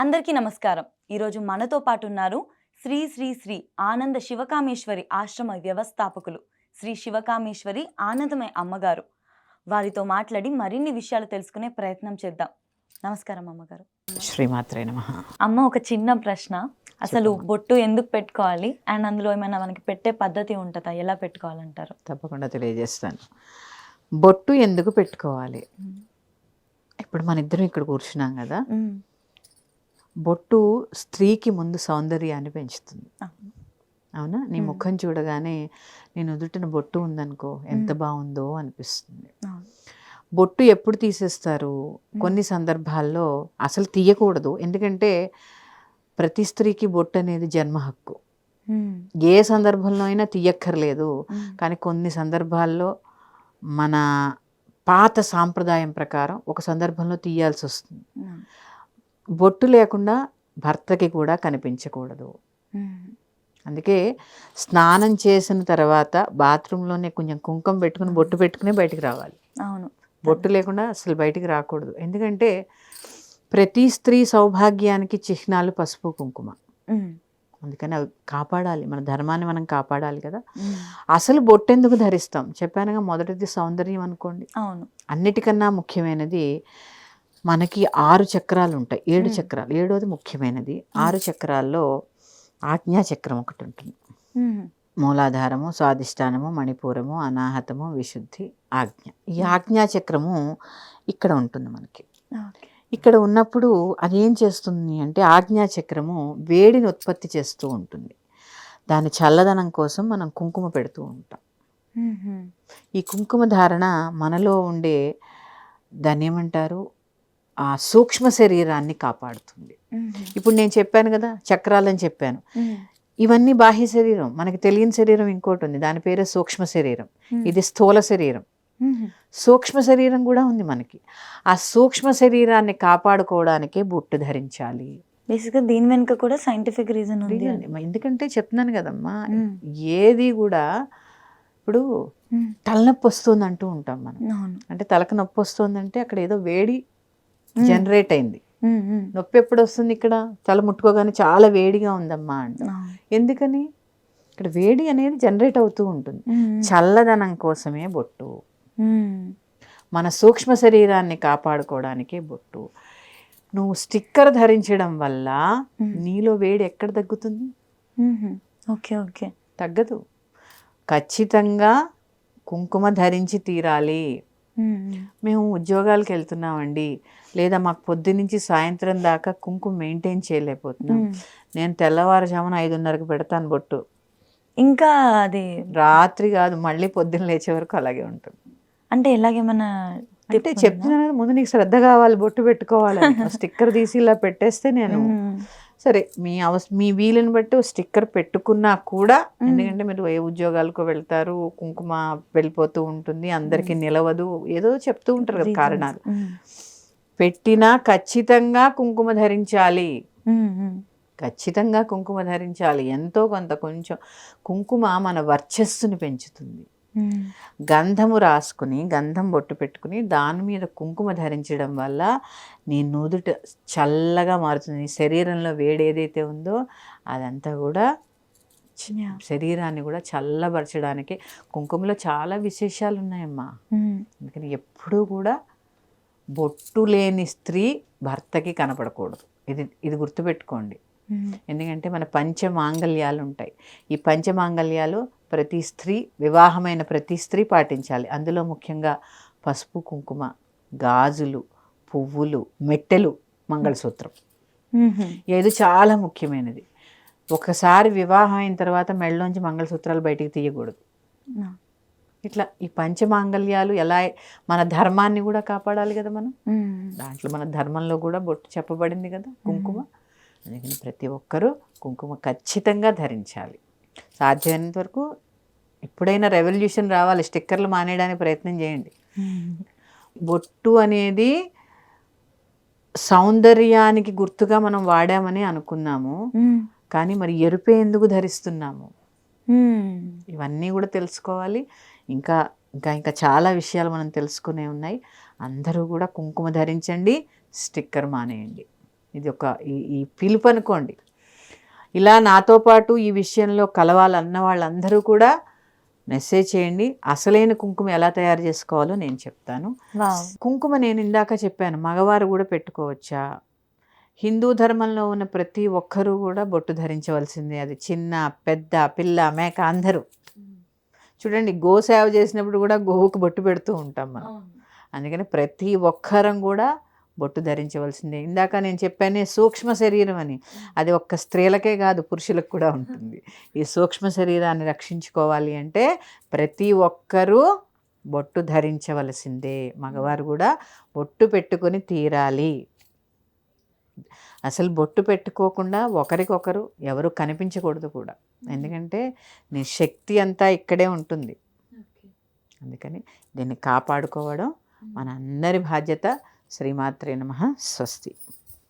అందరికీ నమస్కారం. ఈరోజు మనతో పాటు ఉన్నారు శ్రీ శ్రీ శ్రీ ఆనంద శివకామేశ్వరి ఆశ్రమ వ్యవస్థాపకులు శ్రీ శివకామేశ్వరి ఆనందమయ అమ్మగారు. వారితో మాట్లాడి మరిన్ని విషయాలు తెలుసుకునే ప్రయత్నం చేద్దాం. నమస్కారం అమ్మగారు. శ్రీమాత్రే నమః. అమ్మ, ఒక చిన్న ప్రశ్న. అసలు బొట్టు ఎందుకు పెట్టుకోవాలి అండ్ అందులో ఏమైనా మనకి పెట్టే పద్ధతి ఉంటుందా? ఎలా పెట్టుకోవాలంటారు? తప్పకుండా తెలియజేస్తాను. బొట్టు ఎందుకు పెట్టుకోవాలి? ఇప్పుడు మన ఇద్దరం ఇక్కడ కూర్చున్నాం కదా, బొట్టు స్త్రీకి ముందు సౌందర్యాన్ని పెంచుతుంది. అవునా? నీ ముఖం చూడగానే నేను నుదుటిన బొట్టు ఉందనుకో ఎంత బాగుందో అనిపిస్తుంది. బొట్టు ఎప్పుడు తీసేస్తారు? కొన్ని సందర్భాల్లో అసలు తీయకూడదు. ఎందుకంటే ప్రతి స్త్రీకి బొట్టు అనేది జన్మ హక్కు. ఏ సందర్భంలో అయినా తీయక్కర్లేదు. కానీ కొన్ని సందర్భాల్లో మన పాత సాంప్రదాయం ప్రకారం ఒక సందర్భంలో తీయాల్సి వస్తుంది. బొట్టు లేకుండా భర్తకి కూడా కనిపించకూడదు. అందుకే స్నానం చేసిన తర్వాత బాత్రూంలోనే కొంచెం కుంకుమ పెట్టుకుని బొట్టు పెట్టుకుని బయటికి రావాలి. అవును, బొట్టు లేకుండా అసలు బయటికి రాకూడదు. ఎందుకంటే ప్రతి స్త్రీ సౌభాగ్యానికి చిహ్నాలు పసుపు కుంకుమ. అందుకని అవి కాపాడాలి, మన ధర్మాన్ని మనం కాపాడాలి కదా. అసలు బొట్టు ఎందుకు ధరిస్తాం చెప్పానుగా, మొదటిది సౌందర్యం అనుకోండి. అవును. అన్నిటికన్నా ముఖ్యమైనది మనకి 6 చక్రాలు ఉంటాయి, 7 చక్రాలు, 7వది ముఖ్యమైనది. 6 చక్రాల్లో ఆజ్ఞాచక్రం ఒకటి ఉంటుంది. మూలాధారము, స్వాధిష్టానము, మణిపూరము, అనాహతము, విశుద్ధి, ఆజ్ఞ. ఈ ఆజ్ఞాచక్రము ఇక్కడ ఉంటుంది మనకి. ఇక్కడ ఉన్నప్పుడు అది ఏం చేస్తుంది అంటే, ఆజ్ఞాచక్రము వేడిని ఉత్పత్తి చేస్తూ ఉంటుంది. దాని చల్లదనం కోసం మనం కుంకుమ పెడుతూ ఉంటాం. ఈ కుంకుమ ధారణ మనలో ఉండే దాన్ని ఏమంటారు, ఆ సూక్ష్మ శరీరాన్ని కాపాడుతుంది. ఇప్పుడు నేను చెప్పాను కదా, చక్రాలని చెప్పాను. ఇవన్నీ బాహ్య శరీరం. మనకి తెలియని శరీరం ఇంకోటి ఉంది, దాని పేరే సూక్ష్మ శరీరం. ఇది స్థూల శరీరం. సూక్ష్మ శరీరం కూడా ఉంది మనకి. ఆ సూక్ష్మ శరీరాన్ని కాపాడుకోవడానికే బొట్టు ధరించాలి. బేసిక్గా దీని వెనుక కూడా సైంటిఫిక్ రీజన్ ఉంది. ఎందుకంటే చెప్తున్నాను కదమ్మా, ఏది కూడా ఇప్పుడు తలనొప్పి వస్తుంది అంటూ ఉంటాం మనం. అంటే తలకు నొప్పి వస్తుందంటే అక్కడ ఏదో వేడి జనరేట్ అయింది. నొప్పి ఎప్పుడు వస్తుంది? ఇక్కడ తల ముట్టుకోగానే చాలా వేడిగా ఉందమ్మా అంట. ఎందుకని? ఇక్కడ వేడి అనేది జనరేట్ అవుతూ ఉంటుంది. చల్లదనం కోసమే బొట్టు. మన సూక్ష్మ శరీరాన్ని కాపాడుకోవడానికే బొట్టు. నువ్వు స్టిక్కర్ ధరించడం వల్ల నీలో వేడి ఎక్కడ తగ్గుతుంది? ఓకే ఓకే, తగ్గదు. ఖచ్చితంగా కుంకుమ ధరించి తీరాలి. మేము ఉద్యోగాలకు వెళ్తున్నామండి, లేదా మాకు పొద్దునుంచి సాయంత్రం దాకా కుంకుమ మెయింటైన్ చేయలేకపోతున్నాం, నేను తెల్లవారుజామున 5:30కి పెడతాను బొట్టు. ఇంకా అది రాత్రి కాదు, మళ్ళీ పొద్దున్న లేచే వరకు అలాగే ఉంటుంది. అంటే ఎలాగేమన్నా అంటే చెప్తున్నాను, ముందు నీకు శ్రద్ధ కావాలి, బొట్టు పెట్టుకోవాలి. స్టిక్కర్ తీసి ఇలా పెట్టేస్తే నేను సరే మీ వీలుని బట్టి స్టిక్కర్ పెట్టుకున్నా కూడా, ఎందుకంటే మీరు ఏ ఉద్యోగాలకు వెళ్తారు, కుంకుమ వెళ్ళిపోతూ ఉంటుంది, అందరికీ నిలవదు, ఏదో చెప్తూ ఉంటారు కదా కారణాలు. పెట్టినా ఖచ్చితంగా కుంకుమ ధరించాలి. ఖచ్చితంగా కుంకుమ ధరించాలి. ఎంతో కొంత కొంచెం కుంకుమ మన వర్చస్సుని పెంచుతుంది. గంధము రాసుకుని, గంధం బొట్టు పెట్టుకుని దాని మీద కుంకుమ ధరించడం వల్ల నీ నుదుట చల్లగా మారుతుంది. నీ శరీరంలో వేడి ఏదైతే ఉందో అదంతా కూడా శరీరాన్ని కూడా చల్లబరచడానికి కుంకుమలో చాలా విశేషాలు ఉన్నాయమ్మా. అందుకని ఎప్పుడూ కూడా బొట్టు లేని స్త్రీ భర్తకి కనపడకూడదు. ఇది గుర్తుపెట్టుకోండి. ఎందుకంటే మన పంచమాంగళ్యాలు ఉంటాయి. ఈ పంచమాంగళ్యాలు ప్రతి స్త్రీ, వివాహమైన ప్రతి స్త్రీ పాటించాలి. అందులో ముఖ్యంగా పసుపు, కుంకుమ, గాజులు, పువ్వులు, మెట్టెలు, మంగళసూత్రం. ఇది చాలా ముఖ్యమైనది. ఒకసారి వివాహం అయిన తర్వాత మెడలోంచి మంగళసూత్రాలు బయటికి తీయకూడదు. ఇట్లా ఈ పంచమాంగళ్యాలు ఎలా మన ధర్మాన్ని కూడా కాపాడాలి కదా మనం. దాంట్లో మన ధర్మంలో కూడా బొట్టు చెప్పబడింది కదా, కుంకుమ. అందుకని ప్రతి ఒక్కరూ కుంకుమ ఖచ్చితంగా ధరించాలి. సాధ్యమైనంత వరకు ఎప్పుడైనా రెవల్యూషన్ రావాలి, స్టిక్కర్లు మానేయడానికి ప్రయత్నం చేయండి. బొట్టు అనేది సౌందర్యానికి గుర్తుగా మనం వాడామని అనుకున్నాము, కానీ మరి ఎరుపే ఎందుకు ధరిస్తున్నాము? ఇవన్నీ కూడా తెలుసుకోవాలి. ఇంకా ఇంకా ఇంకా చాలా విషయాలు మనం తెలుసుకునే ఉన్నాయి. అందరూ కూడా కుంకుమ ధరించండి, స్టిక్కర్ మానేయండి. ఇది ఒక ఈ పిలుపు అనుకోండి. ఇలా నాతో పాటు ఈ విషయంలో కలవాలన్న వాళ్ళందరూ కూడా మెసేజ్ చేయండి. అసలైన కుంకుమ ఎలా తయారు చేసుకోవాలో నేను చెప్తాను. కుంకుమ నేను ఇందాక చెప్పాను, మగవారు కూడా పెట్టుకోవచ్చా? హిందూ ధర్మంలో ఉన్న ప్రతి ఒక్కరూ కూడా బొట్టు ధరించవలసిందే. అది చిన్న పెద్ద పిల్ల మేక అందరూ. చూడండి, గోసేవ చేసినప్పుడు కూడా గోవుకు బొట్టు పెడుతూ ఉంటాం మనం. అందుకని ప్రతి ఒక్కరం కూడా బొట్టు ధరించవలసిందే. ఇందాక నేను చెప్పానే సూక్ష్మ శరీరం అని, అది ఒక్క స్త్రీలకే కాదు పురుషులకు కూడా ఉంటుంది. ఈ సూక్ష్మ శరీరాన్ని రక్షించుకోవాలి అంటే ప్రతి ఒక్కరూ బొట్టు ధరించవలసిందే. మగవారు కూడా బొట్టు పెట్టుకొని తీరాలి. అసలు బొట్టు పెట్టుకోకుండా ఒకరికొకరు ఎవరు కనిపించకూడదు కూడా. ఎందుకంటే నీ శక్తి అంతా ఇక్కడే ఉంటుంది. అందుకని దీన్ని కాపాడుకోవడం మన అందరి బాధ్యత. శ్రీమాత్రే నమః. స్వస్తి.